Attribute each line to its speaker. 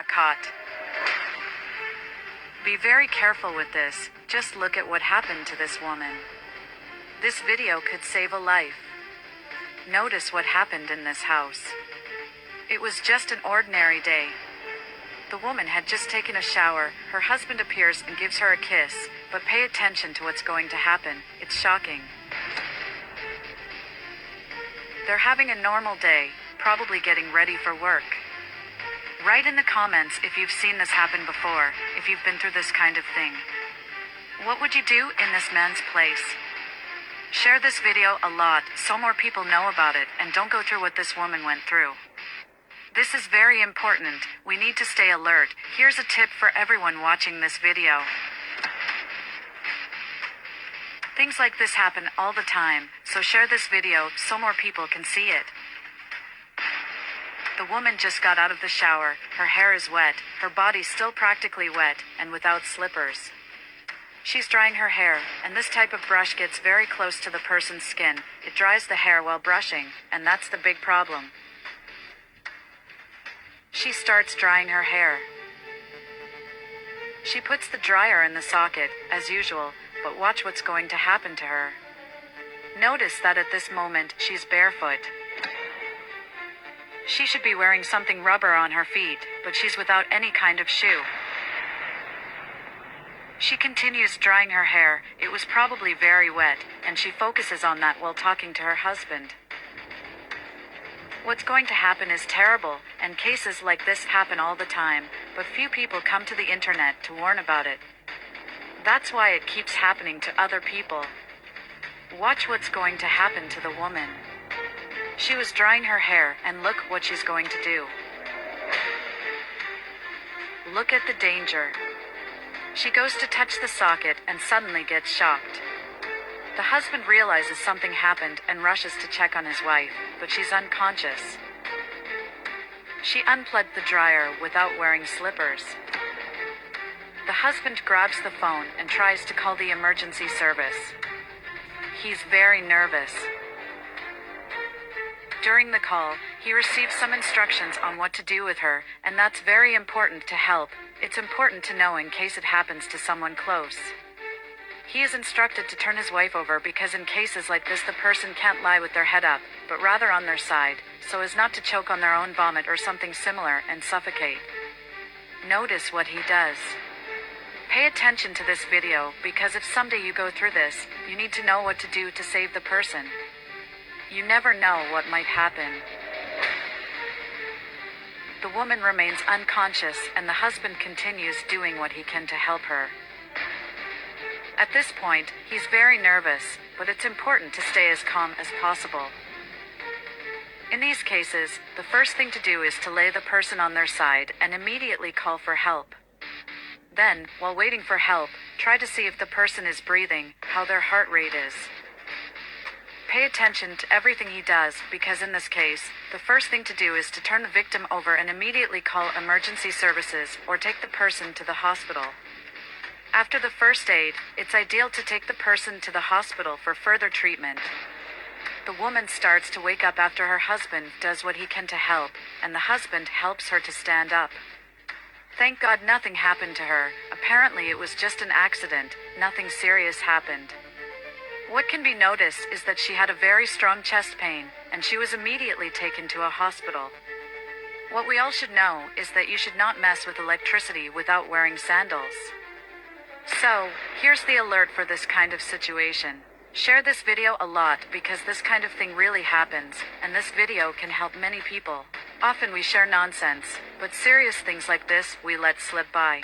Speaker 1: caught. Be very careful with this. Just look at what happened to this woman. This video could save a life. Notice what happened in this house. It was just an ordinary day. The woman had just taken a shower. Her husband appears and gives her a kiss, but pay attention to what's going to happen. It's shocking. They're having a normal day, probably getting ready for work. Write in the comments if you've seen this happen before, if you've been through this kind of thing. What would you do in this man's place? Share this video a lot so more people know about it and don't go through what this woman went through. This is very important. We need to stay alert. Here's a tip for everyone watching this video. Things like this happen all the time, so share this video so more people can see it. The woman just got out of the shower, her hair is wet, her body's still practically wet, and without slippers. She's drying her hair, and this type of brush gets very close to the person's skin. It dries the hair while brushing, and that's the big problem. She starts drying her hair. She puts the dryer in the socket, as usual, but watch what's going to happen to her. Notice that at this moment, she's barefoot. She should be wearing something rubber on her feet, but she's without any kind of shoe. She continues drying her hair. It was probably very wet, and she focuses on that while talking to her husband. What's going to happen is terrible, and cases like this happen all the time, but few people come to the internet to warn about it. That's why it keeps happening to other people. Watch what's going to happen to the woman. She was drying her hair, and look what she's going to do. Look at the danger. She goes to touch the socket and suddenly gets shocked. The husband realizes something happened and rushes to check on his wife, but she's unconscious. She unplugged the dryer without wearing slippers. The husband grabs the phone and tries to call the emergency service. He's very nervous. During the call, he receives some instructions on what to do with her, and that's very important to help. It's important to know in case it happens to someone close. He is instructed to turn his wife over because in cases like this the person can't lie with their head up, but rather on their side, so as not to choke on their own vomit or something similar and suffocate. Notice what he does. Pay attention to this video because if someday you go through this, you need to know what to do to save the person. You never know what might happen. The woman remains unconscious and the husband continues doing what he can to help her. At this point, he's very nervous, but it's important to stay as calm as possible. In these cases, the first thing to do is to lay the person on their side and immediately call for help. Then, while waiting for help, try to see if the person is breathing, how their heart rate is. Pay attention to everything he does because in this case, the first thing to do is to turn the victim over and immediately call emergency services or take the person to the hospital. After the first aid, it's ideal to take the person to the hospital for further treatment. The woman starts to wake up after her husband does what he can to help, and the husband helps her to stand up. Thank God nothing happened to her. Apparently it was just an accident, nothing serious happened. What can be noticed is that she had a very strong chest pain, and she was immediately taken to a hospital. What we all should know is that you should not mess with electricity without wearing sandals. So, here's the alert for this kind of situation. Share this video a lot because this kind of thing really happens, and this video can help many people. Often we share nonsense, but serious things like this we let slip by.